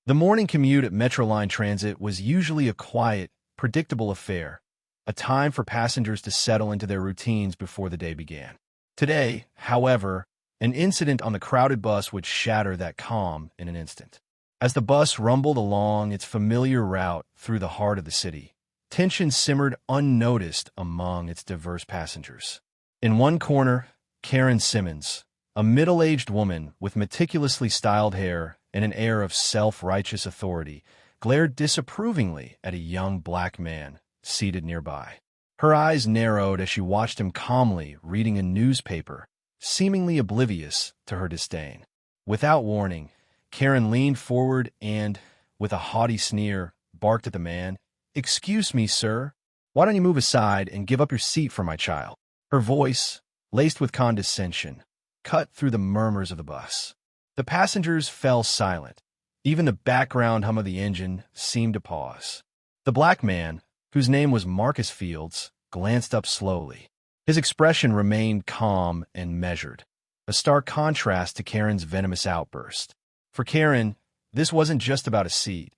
The morning commute at Metroline Transit was usually a quiet, predictable affair, a time for passengers to settle into their routines before the day began. Today, however, an incident on the crowded bus would shatter that calm in an instant. As the bus rumbled along its familiar route through the heart of the city, tension simmered unnoticed among its diverse passengers. In one corner, Karen Simmons, a middle-aged woman with meticulously styled hair and an air of self-righteous authority, glared disapprovingly at a young black man seated nearby. Her eyes narrowed as she watched him calmly reading a newspaper, seemingly oblivious to her disdain. Without warning, Karen leaned forward and, with a haughty sneer, barked at the man, "Excuse me, sir. Why don't you move aside and give up your seat for my child?" Her voice, laced with condescension, cut through the murmurs of the bus. The passengers fell silent. Even the background hum of the engine seemed to pause. The black man, whose name was Marcus Fields, glanced up slowly. His expression remained calm and measured, a stark contrast to Karen's venomous outburst. For Karen, this wasn't just about a seat.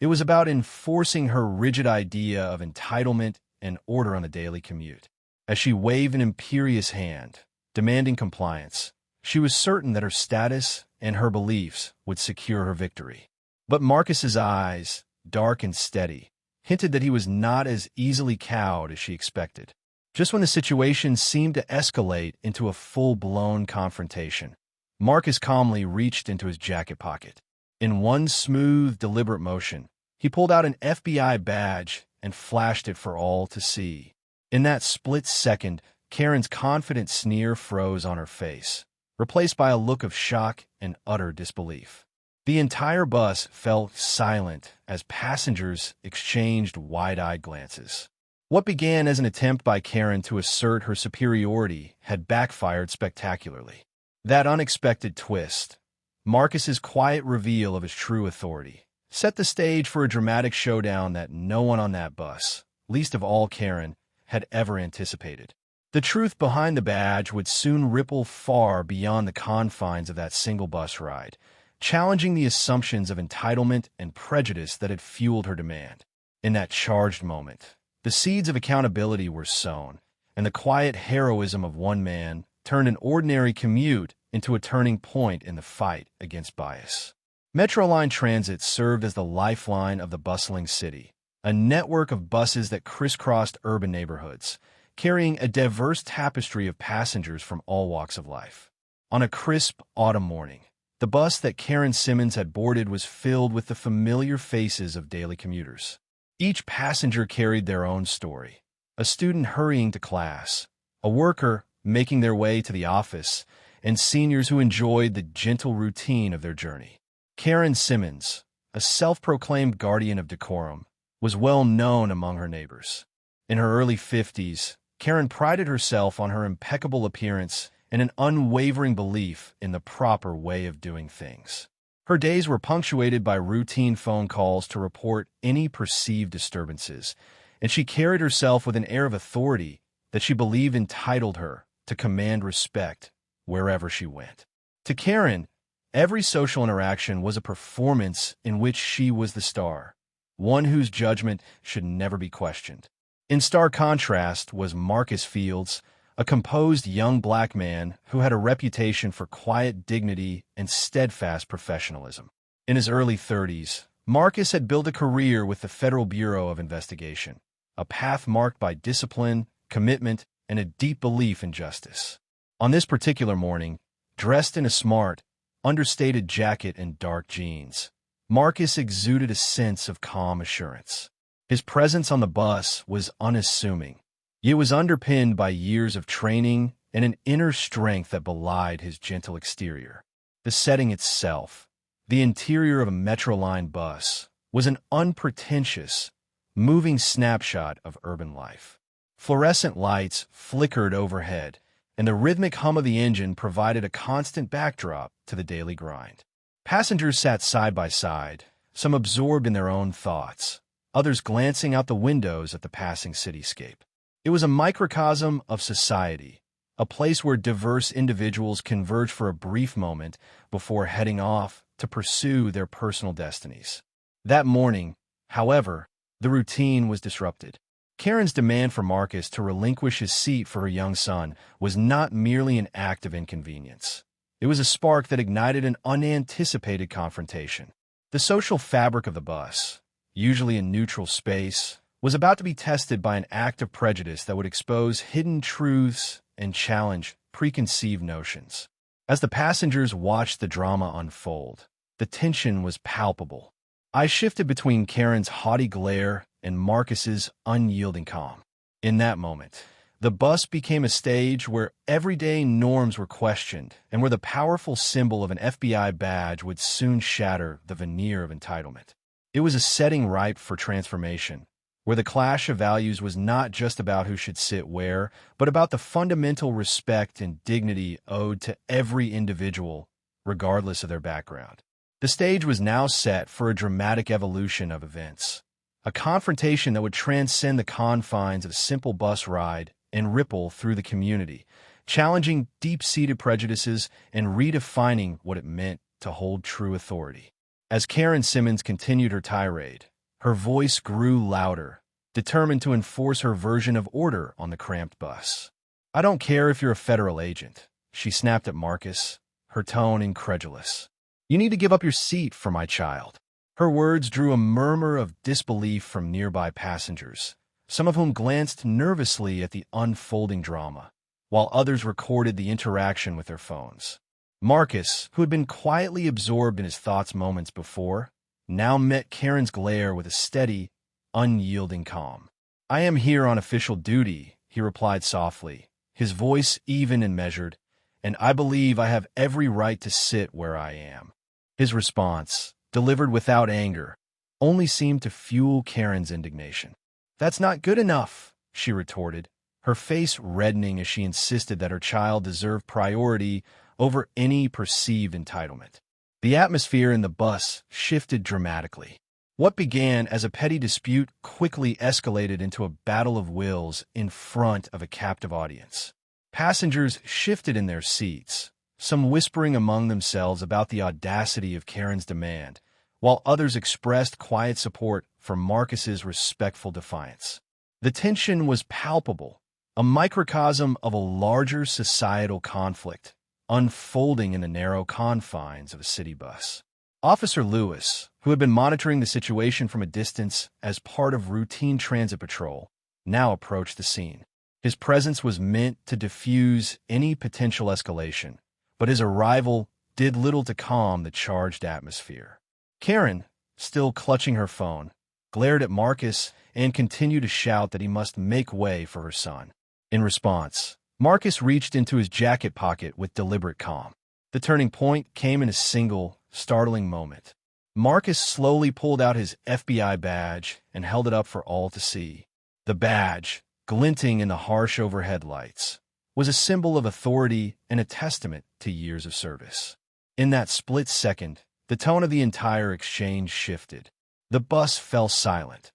It was about enforcing her rigid idea of entitlement and order on the daily commute. As she waved an imperious hand, demanding compliance, she was certain that her status and her beliefs would secure her victory. But Marcus's eyes, dark and steady, hinted that he was not as easily cowed as she expected. Just when the situation seemed to escalate into a full-blown confrontation, Marcus calmly reached into his jacket pocket. In one smooth, deliberate motion, he pulled out an FBI badge and flashed it for all to see. In that split second, Karen's confident sneer froze on her face, replaced by a look of shock and utter disbelief. The entire bus fell silent as passengers exchanged wide-eyed glances. What began as an attempt by Karen to assert her superiority had backfired spectacularly. That unexpected twist, Marcus's quiet reveal of his true authority, set the stage for a dramatic showdown that no one on that bus, least of all Karen, had ever anticipated. The truth behind the badge would soon ripple far beyond the confines of that single bus ride, challenging the assumptions of entitlement and prejudice that had fueled her demand. In that charged moment, the seeds of accountability were sown, and the quiet heroism of one man turned an ordinary commute into a turning point in the fight against bias. Metroline Transit served as the lifeline of the bustling city, a network of buses that crisscrossed urban neighborhoods, carrying a diverse tapestry of passengers from all walks of life. On a crisp autumn morning, the bus that Karen Simmons had boarded was filled with the familiar faces of daily commuters. Each passenger carried their own story: a student hurrying to class, a worker making their way to the office, and seniors who enjoyed the gentle routine of their journey. Karen Simmons, a self-proclaimed guardian of decorum, was well known among her neighbors. In her early 50s, Karen prided herself on her impeccable appearance and an unwavering belief in the proper way of doing things. Her days were punctuated by routine phone calls to report any perceived disturbances, and she carried herself with an air of authority that she believed entitled her to command respect wherever she went. To Karen, every social interaction was a performance in which she was the star, one whose judgment should never be questioned. In stark contrast was Marcus Fields, a composed young black man who had a reputation for quiet dignity and steadfast professionalism. In his early 30s, Marcus had built a career with the Federal Bureau of Investigation, a path marked by discipline, commitment, and a deep belief in justice. On this particular morning, dressed in a smart, understated jacket and dark jeans, Marcus exuded a sense of calm assurance. His presence on the bus was unassuming, yet was underpinned by years of training and an inner strength that belied his gentle exterior. The setting itself, the interior of a Metroline bus, was an unpretentious, moving snapshot of urban life. Fluorescent lights flickered overhead, and the rhythmic hum of the engine provided a constant backdrop to the daily grind. Passengers sat side by side, some absorbed in their own thoughts, others glancing out the windows at the passing cityscape. It was a microcosm of society, a place where diverse individuals converged for a brief moment before heading off to pursue their personal destinies. That morning, however, the routine was disrupted. Karen's demand for Marcus to relinquish his seat for her young son was not merely an act of inconvenience. It was a spark that ignited an unanticipated confrontation. The social fabric of the bus, usually a neutral space, was about to be tested by an act of prejudice that would expose hidden truths and challenge preconceived notions. As the passengers watched the drama unfold, the tension was palpable. I shifted between Karen's haughty glare and Marcus's unyielding calm. In that moment, the bus became a stage where everyday norms were questioned and where the powerful symbol of an FBI badge would soon shatter the veneer of entitlement. It was a setting ripe for transformation, where the clash of values was not just about who should sit where, but about the fundamental respect and dignity owed to every individual, regardless of their background. The stage was now set for a dramatic evolution of events, a confrontation that would transcend the confines of a simple bus ride and ripple through the community, challenging deep-seated prejudices and redefining what it meant to hold true authority. As Karen Simmons continued her tirade, her voice grew louder, determined to enforce her version of order on the cramped bus. "I don't care if you're a federal agent," she snapped at Marcus, her tone incredulous. "You need to give up your seat for my child." Her words drew a murmur of disbelief from nearby passengers, some of whom glanced nervously at the unfolding drama, while others recorded the interaction with their phones. Marcus, who had been quietly absorbed in his thoughts moments before, now met Karen's glare with a steady, unyielding calm. "I am here on official duty," he replied softly, his voice even and measured, "and I believe I have every right to sit where I am." His response, delivered without anger, only seemed to fuel Karen's indignation. "That's not good enough," she retorted, her face reddening as she insisted that her child deserved priority over any perceived entitlement. The atmosphere in the bus shifted dramatically. What began as a petty dispute quickly escalated into a battle of wills in front of a captive audience. Passengers shifted in their seats, some whispering among themselves about the audacity of Karen's demand, while others expressed quiet support for Marcus's respectful defiance. The tension was palpable, a microcosm of a larger societal conflict unfolding in the narrow confines of a city bus. Officer Lewis, who had been monitoring the situation from a distance as part of routine transit patrol, now approached the scene. His presence was meant to diffuse any potential escalation, but his arrival did little to calm the charged atmosphere. Karen, still clutching her phone, glared at Marcus and continued to shout that he must make way for her son. In response, Marcus reached into his jacket pocket with deliberate calm. The turning point came in a single, startling moment. Marcus slowly pulled out his FBI badge and held it up for all to see. The badge, glinting in the harsh overhead lights, was a symbol of authority and a testament to years of service. In that split second, the tone of the entire exchange shifted. The bus fell silent.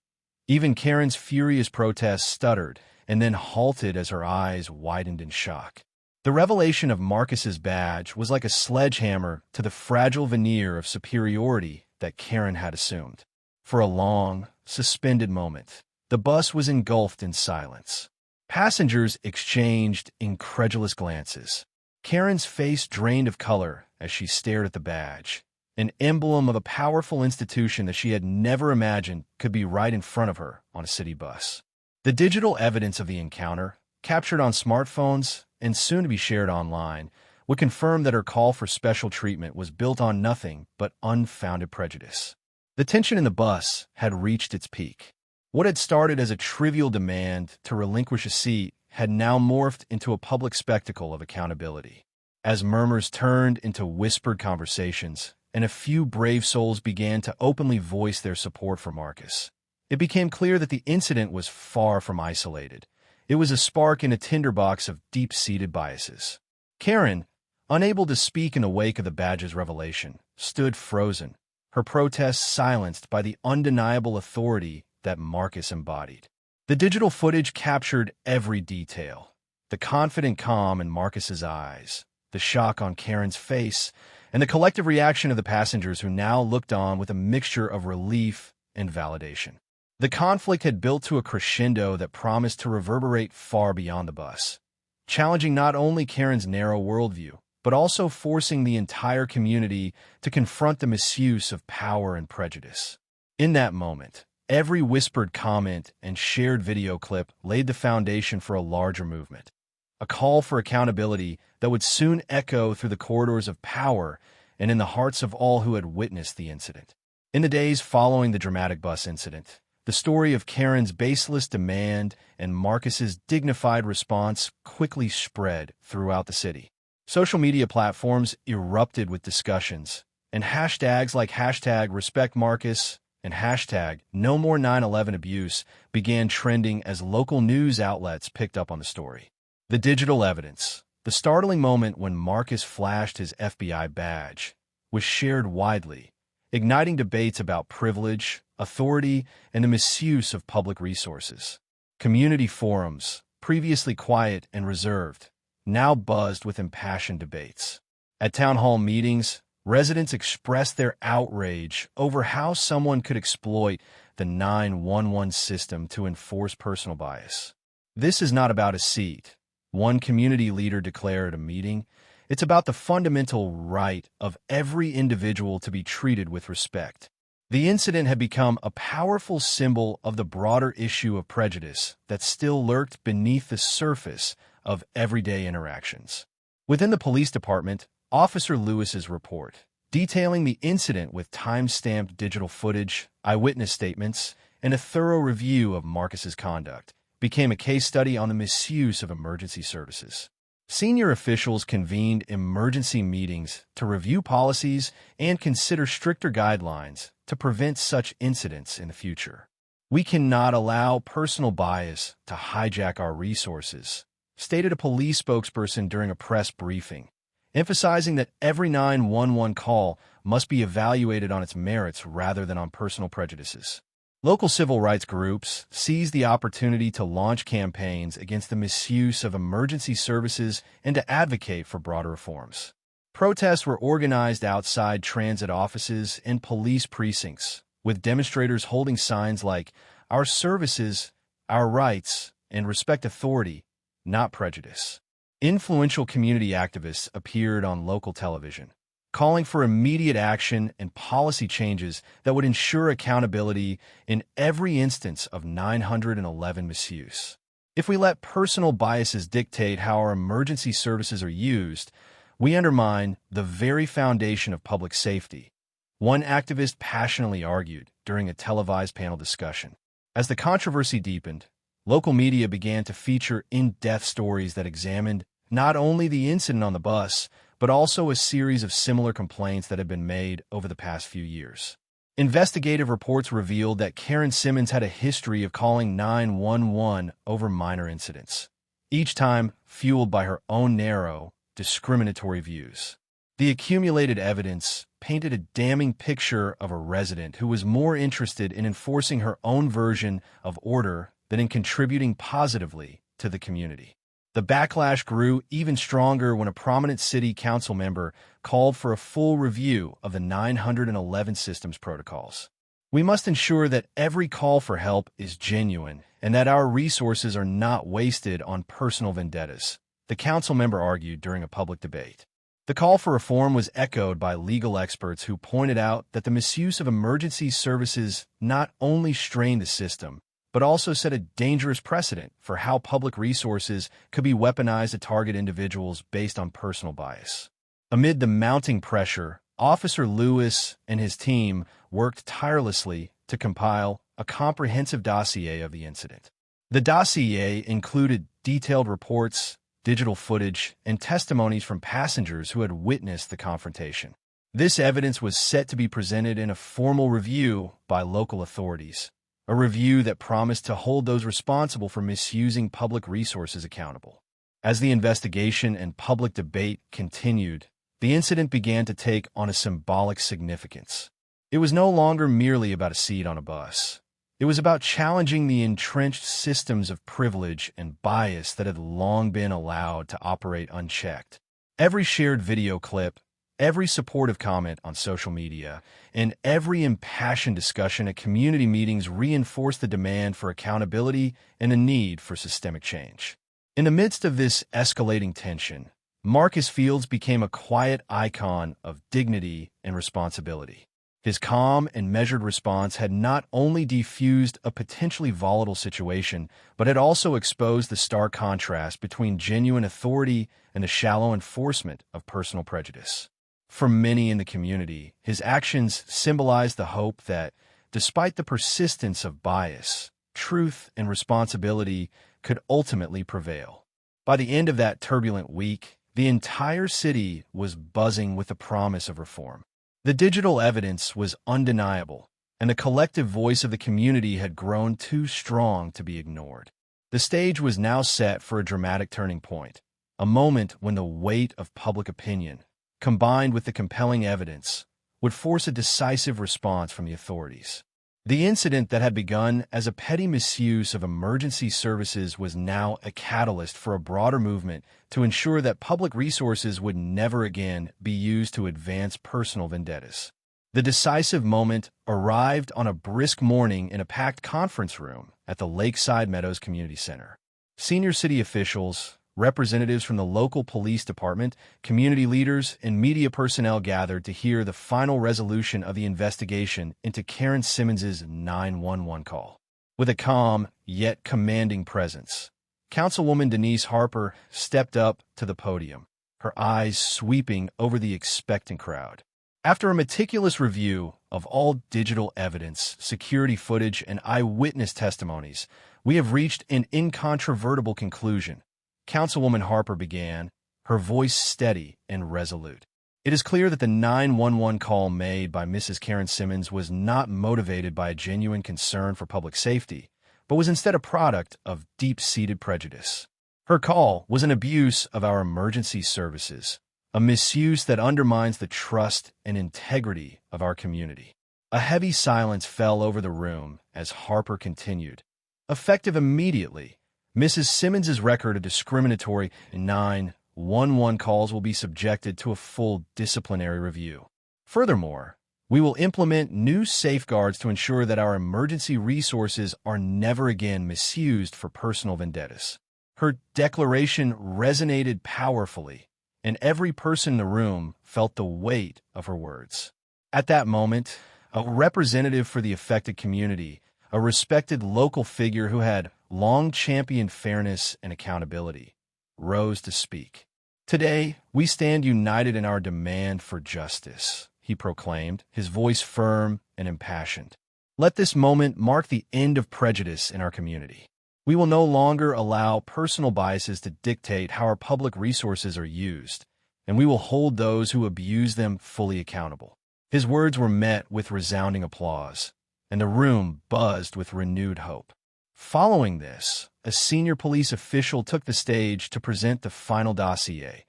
Even Karen's furious protest stuttered and then halted as her eyes widened in shock. The revelation of Marcus's badge was like a sledgehammer to the fragile veneer of superiority that Karen had assumed. For a long, suspended moment, the bus was engulfed in silence. Passengers exchanged incredulous glances. Karen's face drained of color as she stared at the badge, an emblem of a powerful institution that she had never imagined could be right in front of her on a city bus. The digital evidence of the encounter, captured on smartphones and soon to be shared online, would confirm that her call for special treatment was built on nothing but unfounded prejudice. The tension in the bus had reached its peak. What had started as a trivial demand to relinquish a seat had now morphed into a public spectacle of accountability. As murmurs turned into whispered conversations, and a few brave souls began to openly voice their support for Marcus, it became clear that the incident was far from isolated. It was a spark in a tinderbox of deep-seated biases. Karen, unable to speak in the wake of the badge's revelation, stood frozen, her protest silenced by the undeniable authority that Marcus embodied. The digital footage captured every detail: the confident calm in Marcus's eyes, the shock on Karen's face, and the collective reaction of the passengers who now looked on with a mixture of relief and validation. The conflict had built to a crescendo that promised to reverberate far beyond the bus, challenging not only Karen's narrow worldview, but also forcing the entire community to confront the misuse of power and prejudice. In that moment, every whispered comment and shared video clip laid the foundation for a larger movement, a call for accountability that would soon echo through the corridors of power and in the hearts of all who had witnessed the incident. In the days following the dramatic bus incident, the story of Karen's baseless demand and Marcus's dignified response quickly spread throughout the city. Social media platforms erupted with discussions, and hashtags like #RespectMarcus and #NoMore9/11Abuse began trending as local news outlets picked up on the story. The digital evidence, the startling moment when Marcus flashed his FBI badge, was shared widely, igniting debates about privilege, authority, and the misuse of public resources. Community forums, previously quiet and reserved, now buzzed with impassioned debates. At town hall meetings, residents expressed their outrage over how someone could exploit the 911 system to enforce personal bias. "This is not about a seat," one community leader declared at a meeting. "It's about the fundamental right of every individual to be treated with respect." The incident had become a powerful symbol of the broader issue of prejudice that still lurked beneath the surface of everyday interactions. Within the police department, Officer Lewis's report, detailing the incident with time-stamped digital footage, eyewitness statements, and a thorough review of Marcus's conduct, became a case study on the misuse of emergency services. Senior officials convened emergency meetings to review policies and consider stricter guidelines to prevent such incidents in the future. "We cannot allow personal bias to hijack our resources," stated a police spokesperson during a press briefing, emphasizing that every 911 call must be evaluated on its merits rather than on personal prejudices. Local civil rights groups seized the opportunity to launch campaigns against the misuse of emergency services and to advocate for broader reforms. Protests were organized outside transit offices and police precincts, with demonstrators holding signs like "Our services, our rights, and respect authority, not prejudice." Influential community activists appeared on local television, calling for immediate action and policy changes that would ensure accountability in every instance of 911 misuse. "If we let personal biases dictate how our emergency services are used, we undermine the very foundation of public safety," one activist passionately argued during a televised panel discussion. As the controversy deepened, local media began to feature in-depth stories that examined not only the incident on the bus, but also a series of similar complaints that had been made over the past few years. Investigative reports revealed that Karen Simmons had a history of calling 911 over minor incidents, each time fueled by her own narrow, discriminatory views. The accumulated evidence painted a damning picture of a resident who was more interested in enforcing her own version of order than in contributing positively to the community. The backlash grew even stronger when a prominent city council member called for a full review of the 911 system's protocols. "We must ensure that every call for help is genuine and that our resources are not wasted on personal vendettas," the council member argued during a public debate. The call for reform was echoed by legal experts who pointed out that the misuse of emergency services not only strained the system, but also set a dangerous precedent for how public resources could be weaponized to target individuals based on personal bias. Amid the mounting pressure, Officer Lewis and his team worked tirelessly to compile a comprehensive dossier of the incident. The dossier included detailed reports, digital footage, and testimonies from passengers who had witnessed the confrontation. This evidence was set to be presented in a formal review by local authorities, a review that promised to hold those responsible for misusing public resources accountable. As the investigation and public debate continued, the incident began to take on a symbolic significance. It was no longer merely about a seat on a bus. It was about challenging the entrenched systems of privilege and bias that had long been allowed to operate unchecked. Every shared video clip, Every supportive comment on social media and every impassioned discussion at community meetings reinforced the demand for accountability and the need for systemic change. In the midst of this escalating tension, Marcus Fields became a quiet icon of dignity and responsibility. His calm and measured response had not only defused a potentially volatile situation, but had also exposed the stark contrast between genuine authority and the shallow enforcement of personal prejudice. For many in the community, his actions symbolized the hope that, despite the persistence of bias, truth and responsibility could ultimately prevail. By the end of that turbulent week, the entire city was buzzing with the promise of reform. The digital evidence was undeniable, and the collective voice of the community had grown too strong to be ignored. The stage was now set for a dramatic turning point, a moment when the weight of public opinion, combined with the compelling evidence, would force a decisive response from the authorities. The incident that had begun as a petty misuse of emergency services was now a catalyst for a broader movement to ensure that public resources would never again be used to advance personal vendettas. The decisive moment arrived on a brisk morning in a packed conference room at the Lakeside Meadows Community Center. Senior city officials, representatives from the local police department, community leaders, and media personnel gathered to hear the final resolution of the investigation into Karen Simmons's 911 call. With a calm, yet commanding presence, Councilwoman Denise Harper stepped up to the podium, her eyes sweeping over the expectant crowd. After a meticulous review of all digital evidence, security footage, and eyewitness testimonies, we have reached an incontrovertible conclusion. Councilwoman Harper began, her voice steady and resolute. It is clear that the 911 call made by Mrs. Karen Simmons was not motivated by a genuine concern for public safety, but was instead a product of deep-seated prejudice. Her call was an abuse of our emergency services, a misuse that undermines the trust and integrity of our community. A heavy silence fell over the room as Harper continued. Effective immediately, Mrs. Simmons's record of discriminatory 911 calls will be subjected to a full disciplinary review. Furthermore, we will implement new safeguards to ensure that our emergency resources are never again misused for personal vendettas. Her declaration resonated powerfully, and every person in the room felt the weight of her words. At that moment, a representative for the affected community, a respected local figure who had long championed fairness and accountability, rose to speak. Today, we stand united in our demand for justice, he proclaimed, his voice firm and impassioned. Let this moment mark the end of prejudice in our community. We will no longer allow personal biases to dictate how our public resources are used, and we will hold those who abuse them fully accountable. His words were met with resounding applause, and the room buzzed with renewed hope. Following this, a senior police official took the stage to present the final dossier,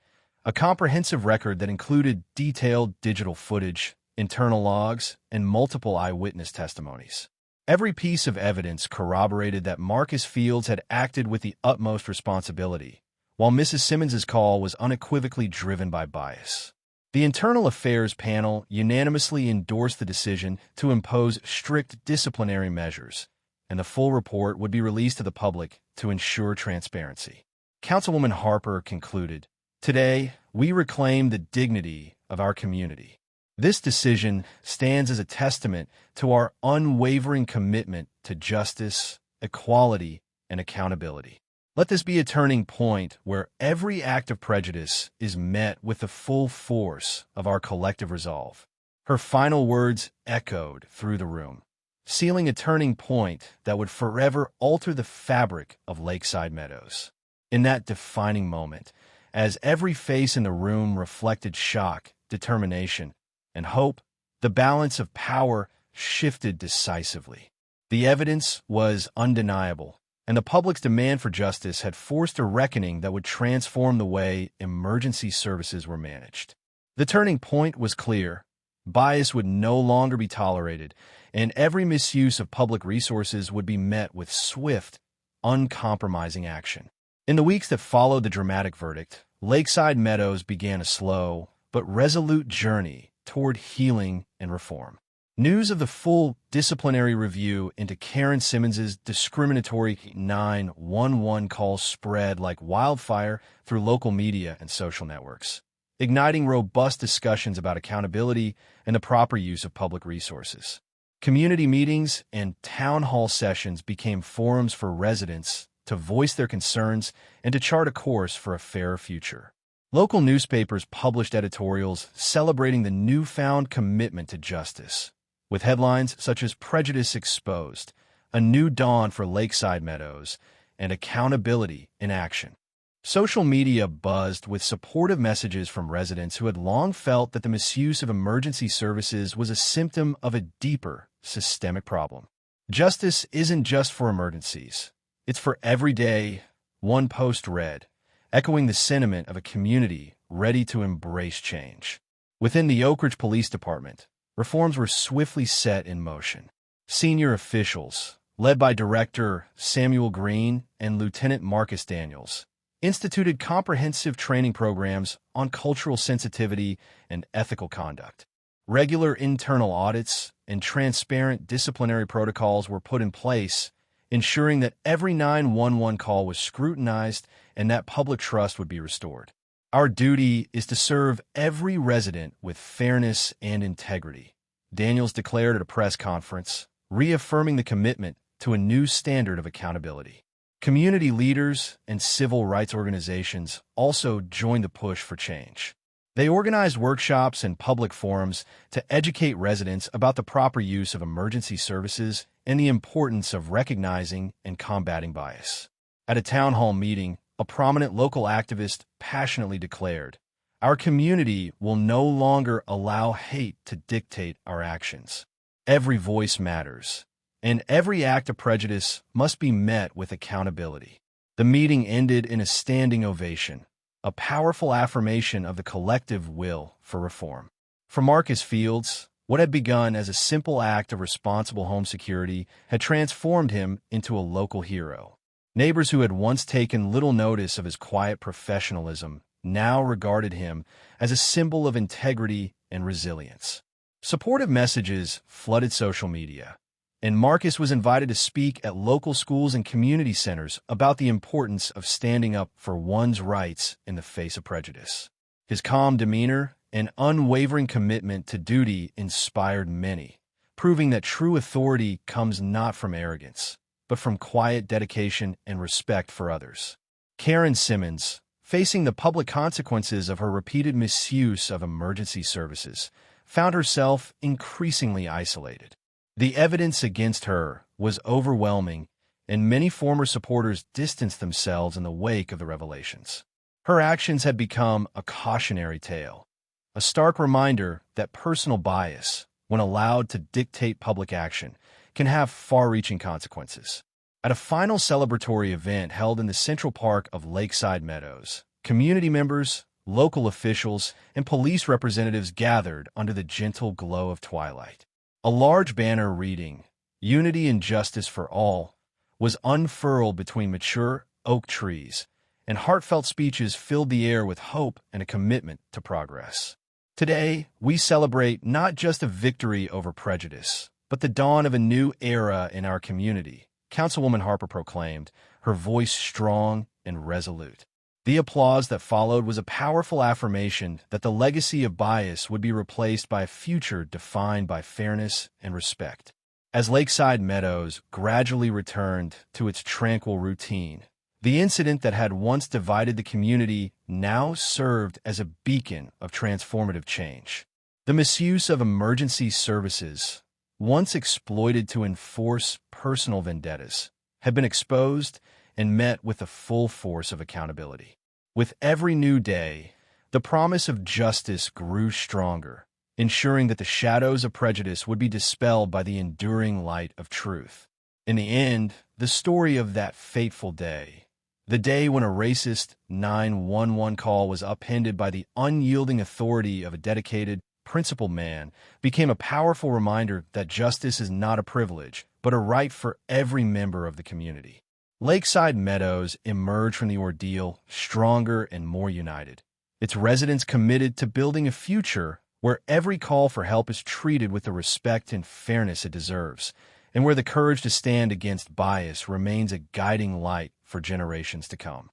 a comprehensive record that included detailed digital footage, internal logs, and multiple eyewitness testimonies. Every piece of evidence corroborated that Marcus Fields had acted with the utmost responsibility, while Mrs. Simmons's call was unequivocally driven by bias. The Internal Affairs panel unanimously endorsed the decision to impose strict disciplinary measures, and the full report would be released to the public to ensure transparency. Councilwoman Harper concluded, "Today, we reclaim the dignity of our community. This decision stands as a testament to our unwavering commitment to justice, equality, and accountability. Let this be a turning point where every act of prejudice is met with the full force of our collective resolve." Her final words echoed through the room, sealing a turning point that would forever alter the fabric of Lakeside Meadows. In that defining moment, as every face in the room reflected shock, determination, and hope, the balance of power shifted decisively. The evidence was undeniable, and the public's demand for justice had forced a reckoning that would transform the way emergency services were managed. The turning point was clear. Bias would no longer be tolerated, and every misuse of public resources would be met with swift, uncompromising action. In the weeks that followed the dramatic verdict, Lakeside Meadows began a slow, but resolute journey toward healing and reform. News of the full disciplinary review into Karen Simmons's discriminatory 911 call spread like wildfire through local media and social networks, igniting robust discussions about accountability and the proper use of public resources. Community meetings and town hall sessions became forums for residents to voice their concerns and to chart a course for a fairer future. Local newspapers published editorials celebrating the newfound commitment to justice, with headlines such as "Prejudice Exposed," "A New Dawn for Lakeside Meadows," and "Accountability in Action." Social media buzzed with supportive messages from residents who had long felt that the misuse of emergency services was a symptom of a deeper, systemic problem. Justice isn't just for emergencies. It's for every day, one post read, echoing the sentiment of a community ready to embrace change. Within the Oak Ridge Police Department, reforms were swiftly set in motion. Senior officials, led by Director Samuel Green and Lieutenant Marcus Daniels, instituted comprehensive training programs on cultural sensitivity and ethical conduct. Regular internal audits and transparent disciplinary protocols were put in place, ensuring that every 911 call was scrutinized and that public trust would be restored. Our duty is to serve every resident with fairness and integrity, Daniels declared at a press conference, reaffirming the commitment to a new standard of accountability. Community leaders and civil rights organizations also joined the push for change. They organized workshops and public forums to educate residents about the proper use of emergency services and the importance of recognizing and combating bias. At a town hall meeting, a prominent local activist passionately declared, "Our community will no longer allow hate to dictate our actions. Every voice matters, and every act of prejudice must be met with accountability." The meeting ended in a standing ovation, a powerful affirmation of the collective will for reform. For Marcus Fields, what had begun as a simple act of responsible home security had transformed him into a local hero. Neighbors who had once taken little notice of his quiet professionalism now regarded him as a symbol of integrity and resilience. Supportive messages flooded social media, and Marcus was invited to speak at local schools and community centers about the importance of standing up for one's rights in the face of prejudice. His calm demeanor and unwavering commitment to duty inspired many, proving that true authority comes not from arrogance, but from quiet dedication and respect for others. Karen Simmons, facing the public consequences of her repeated misuse of emergency services, found herself increasingly isolated. The evidence against her was overwhelming, and many former supporters distanced themselves in the wake of the revelations. Her actions had become a cautionary tale, a stark reminder that personal bias, when allowed to dictate public action, can have far-reaching consequences. At a final celebratory event held in the Central Park of Lakeside Meadows, community members, local officials, and police representatives gathered under the gentle glow of twilight. A large banner reading, "Unity and Justice for All," was unfurled between mature oak trees, and heartfelt speeches filled the air with hope and a commitment to progress. Today, we celebrate not just a victory over prejudice, but the dawn of a new era in our community, Councilwoman Harper proclaimed, her voice strong and resolute. The applause that followed was a powerful affirmation that the legacy of bias would be replaced by a future defined by fairness and respect. As Lakeside Meadows gradually returned to its tranquil routine, the incident that had once divided the community now served as a beacon of transformative change. The misuse of emergency services, once exploited to enforce personal vendettas, had been exposed and met with the full force of accountability. With every new day, the promise of justice grew stronger, ensuring that the shadows of prejudice would be dispelled by the enduring light of truth. In the end, the story of that fateful day, the day when a racist 911 call was upended by the unyielding authority of a dedicated, principled man, became a powerful reminder that justice is not a privilege, but a right for every member of the community. Lakeside Meadows emerged from the ordeal stronger and more united. its residents committed to building a future where every call for help is treated with the respect and fairness it deserves, and where the courage to stand against bias remains a guiding light for generations to come.